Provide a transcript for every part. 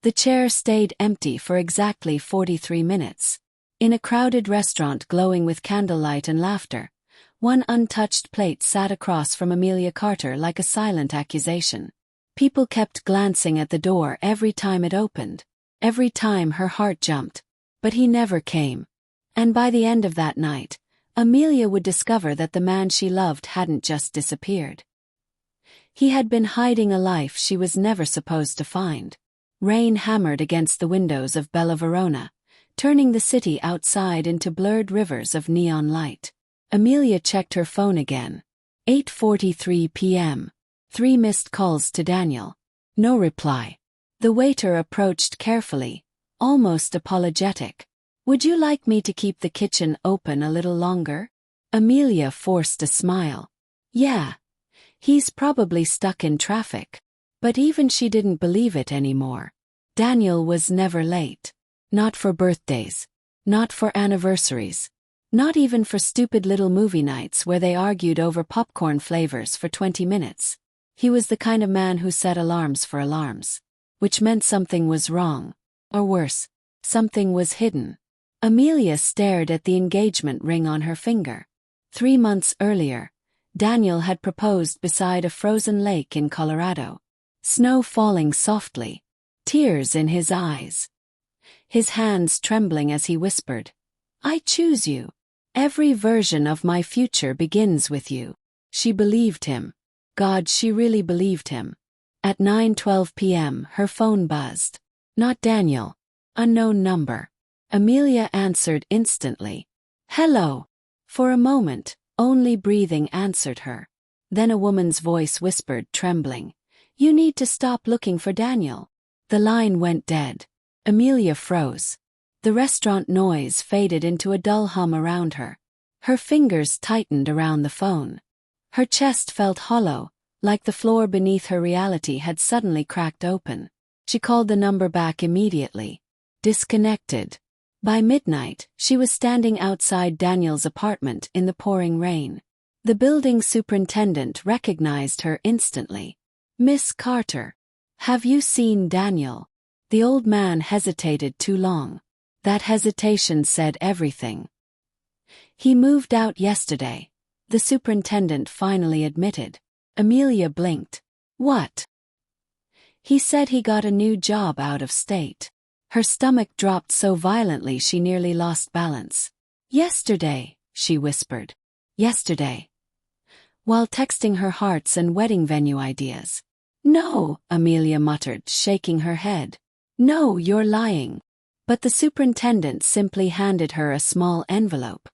The chair stayed empty for exactly 43 minutes. In a crowded restaurant glowing with candlelight and laughter, one untouched plate sat across from Amelia Carter like a silent accusation. People kept glancing at the door every time it opened. Every time her heart jumped. But he never came. And by the end of that night, Amelia would discover that the man she loved hadn't just disappeared. He had been hiding a life she was never supposed to find. Rain hammered against the windows of Bella Verona, turning the city outside into blurred rivers of neon light. Amelia checked her phone again. 8:43 p.m. 3 missed calls to Daniel. No reply. The waiter approached carefully, almost apologetic. "Would you like me to keep the kitchen open a little longer?" Amelia forced a smile. "Yeah. He's probably stuck in traffic." But even she didn't believe it anymore. Daniel was never late. Not for birthdays. Not for anniversaries. Not even for stupid little movie nights where they argued over popcorn flavors for 20 minutes. He was the kind of man who set alarms for alarms. Which meant something was wrong. Or worse, something was hidden. Amelia stared at the engagement ring on her finger. 3 months earlier, Daniel had proposed beside a frozen lake in Colorado. Snow falling softly. Tears in his eyes. His hands trembling as he whispered, "I choose you. Every version of my future begins with you." She believed him. God, she really believed him. At 9:12 p.m., her phone buzzed. Not Daniel. Unknown number. Amelia answered instantly. "Hello." For a moment, only breathing answered her. Then a woman's voice whispered, trembling, "You need to stop looking for Daniel." The line went dead. Amelia froze. The restaurant noise faded into a dull hum around her. Her fingers tightened around the phone. Her chest felt hollow, like the floor beneath her reality had suddenly cracked open. She called the number back immediately. Disconnected. By midnight, she was standing outside Daniel's apartment in the pouring rain. The building superintendent recognized her instantly. "Miss Carter. Have you seen Daniel?" The old man hesitated too long. That hesitation said everything. "He moved out yesterday," the superintendent finally admitted. Amelia blinked. "What?" "He said he got a new job out of state." Her stomach dropped so violently she nearly lost balance. "Yesterday," she whispered. "Yesterday." While texting her hearts and wedding venue ideas. "No," Amelia muttered, shaking her head. "No, you're lying." But the superintendent simply handed her a small envelope.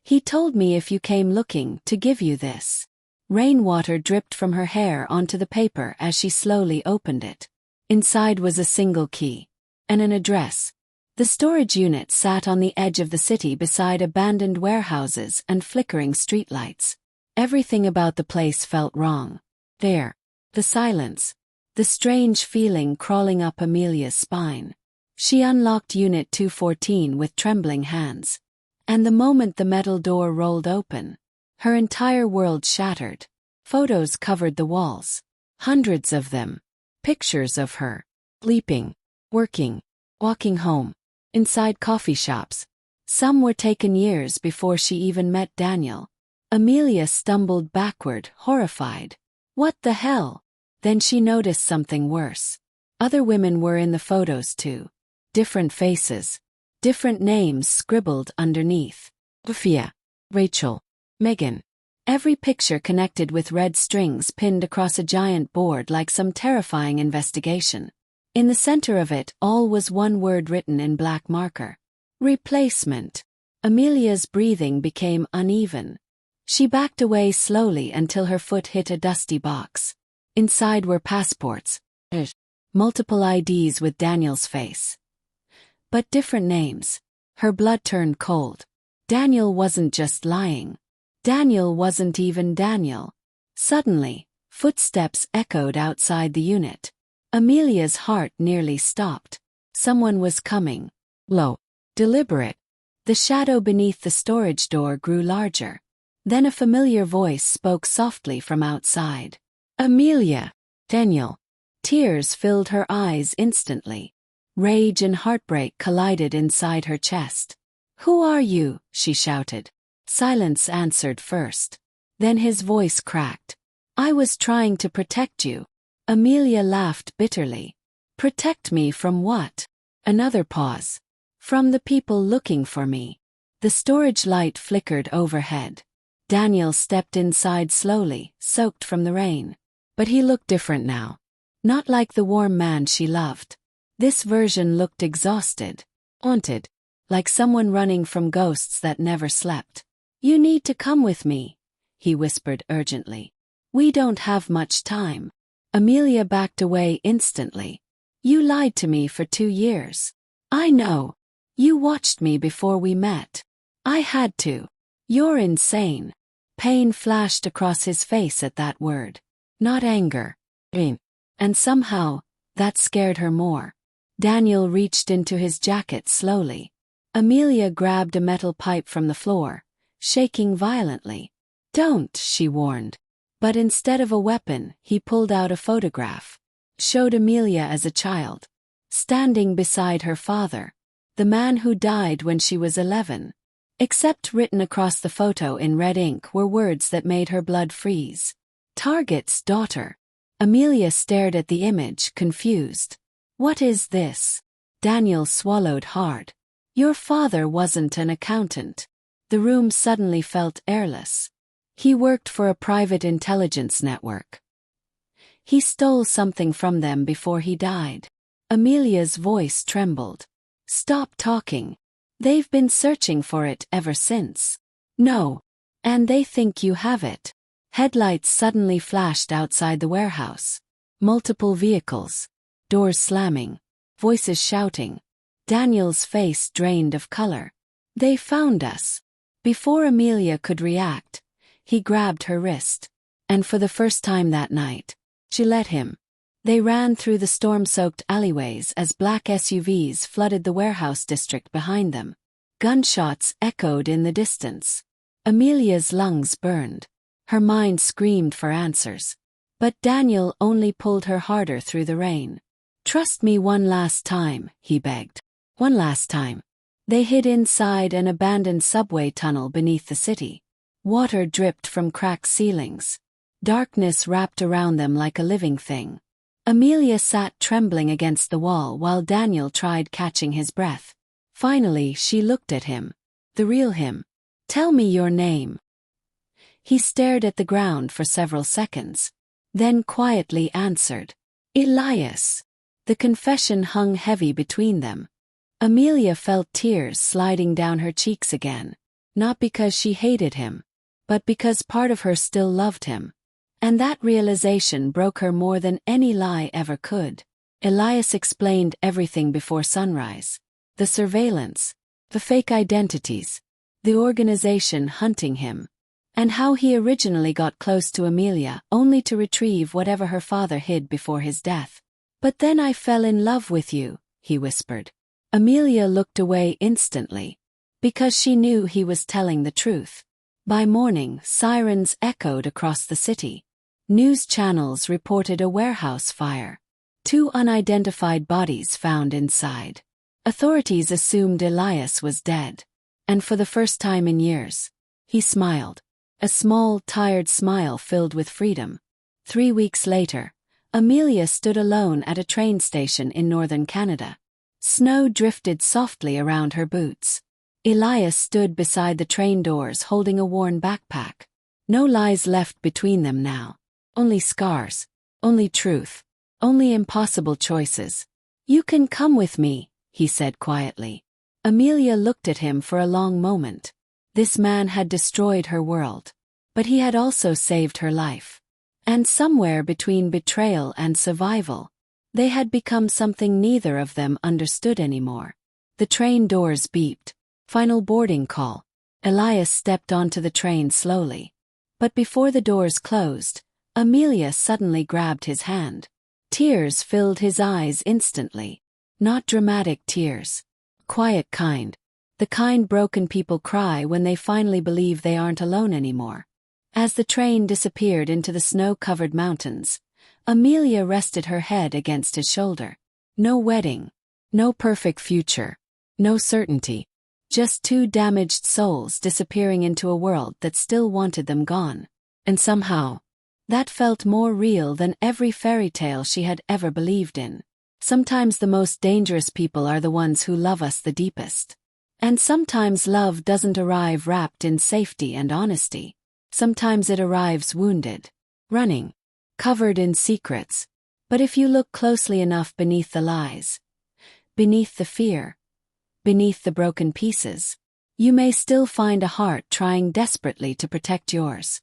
"He told me if you came looking to give you this." Rainwater dripped from her hair onto the paper as she slowly opened it. Inside was a single key. And an address. The storage unit sat on the edge of the city beside abandoned warehouses and flickering streetlights. Everything about the place felt wrong. There. The silence. The strange feeling crawling up Amelia's spine. She unlocked Unit 214 with trembling hands. And the moment the metal door rolled open, her entire world shattered. Photos covered the walls. Hundreds of them. Pictures of her. Sleeping. Working. Walking home. Inside coffee shops. Some were taken years before she even met Daniel. Amelia stumbled backward, horrified. What the hell? Then she noticed something worse. Other women were in the photos too. Different faces. Different names scribbled underneath. Sophia. Rachel. Megan. Every picture connected with red strings pinned across a giant board like some terrifying investigation. In the center of it all was one word written in black marker. Replacement. Amelia's breathing became uneven. She backed away slowly until her foot hit a dusty box. Inside were passports. Multiple IDs with Daniel's face. But different names. Her blood turned cold. Daniel wasn't just lying. Daniel wasn't even Daniel. Suddenly, footsteps echoed outside the unit. Amelia's heart nearly stopped. Someone was coming. Low. Deliberate. The shadow beneath the storage door grew larger. Then a familiar voice spoke softly from outside. "Amelia." "Daniel." Tears filled her eyes instantly. Rage and heartbreak collided inside her chest. "Who are you?" she shouted. Silence answered first. Then his voice cracked. "I was trying to protect you." Amelia laughed bitterly. "Protect me from what?" Another pause. "From the people looking for me." The storage light flickered overhead. Daniel stepped inside slowly, soaked from the rain. But he looked different now. Not like the warm man she loved. This version looked exhausted, haunted, like someone running from ghosts that never slept. "You need to come with me," he whispered urgently. "We don't have much time." Amelia backed away instantly. "You lied to me for 2 years. I know. You watched me before we met. I had to. You're insane." Pain flashed across his face at that word. Not anger. Pain. And somehow, that scared her more. Daniel reached into his jacket slowly. Amelia grabbed a metal pipe from the floor, shaking violently. "Don't," she warned. But instead of a weapon, he pulled out a photograph. Showed Amelia as a child. Standing beside her father. The man who died when she was 11. Except written across the photo in red ink were words that made her blood freeze. "Target's daughter." Amelia stared at the image, confused. "What is this?" Daniel swallowed hard. "Your father wasn't an accountant." The room suddenly felt airless. He worked for a private intelligence network. He stole something from them before he died. Amelia's voice trembled. "Stop talking. They've been searching for it ever since." "No. And they think you have it." Headlights suddenly flashed outside the warehouse. Multiple vehicles. Doors slamming. Voices shouting. Daniel's face drained of color. "They found us." Before Amelia could react, he grabbed her wrist. And for the first time that night, she let him. They ran through the storm-soaked alleyways as black SUVs flooded the warehouse district behind them. Gunshots echoed in the distance. Amelia's lungs burned. Her mind screamed for answers. But Daniel only pulled her harder through the rain. "Trust me one last time," he begged. One last time. They hid inside an abandoned subway tunnel beneath the city. Water dripped from cracked ceilings. Darkness wrapped around them like a living thing. Amelia sat trembling against the wall while Daniel tried catching his breath. Finally, she looked at him. The real him. "Tell me your name." He stared at the ground for several seconds. Then quietly answered. "Elias." The confession hung heavy between them. Amelia felt tears sliding down her cheeks again. Not because she hated him, but because part of her still loved him. And that realization broke her more than any lie ever could. Elias explained everything before sunrise. The surveillance, the fake identities, the organization hunting him, and how he originally got close to Amelia only to retrieve whatever her father hid before his death. "But then I fell in love with you," he whispered. Amelia looked away instantly, because she knew he was telling the truth. By morning, sirens echoed across the city. News channels reported a warehouse fire. 2 unidentified bodies found inside. Authorities assumed Elias was dead. And for the first time in years, he smiled. A small, tired smile filled with freedom. 3 weeks later, Amelia stood alone at a train station in northern Canada. Snow drifted softly around her boots. Elias stood beside the train doors holding a worn backpack. No lies left between them now. Only scars. Only truth. Only impossible choices. "You can come with me," he said quietly. Amelia looked at him for a long moment. This man had destroyed her world. But he had also saved her life. And somewhere between betrayal and survival, they had become something neither of them understood anymore. The train doors beeped. Final boarding call. Elias stepped onto the train slowly. But before the doors closed, Amelia suddenly grabbed his hand. Tears filled his eyes instantly. Not dramatic tears. Quiet kind. The kind broken people cry when they finally believe they aren't alone anymore. As the train disappeared into the snow-covered mountains, Amelia rested her head against his shoulder. No wedding. No perfect future. No certainty. Just two damaged souls disappearing into a world that still wanted them gone. And somehow, that felt more real than every fairy tale she had ever believed in. Sometimes the most dangerous people are the ones who love us the deepest. And sometimes love doesn't arrive wrapped in safety and honesty. Sometimes it arrives wounded, running, covered in secrets. But if you look closely enough beneath the lies, beneath the fear, beneath the broken pieces, you may still find a heart trying desperately to protect yours.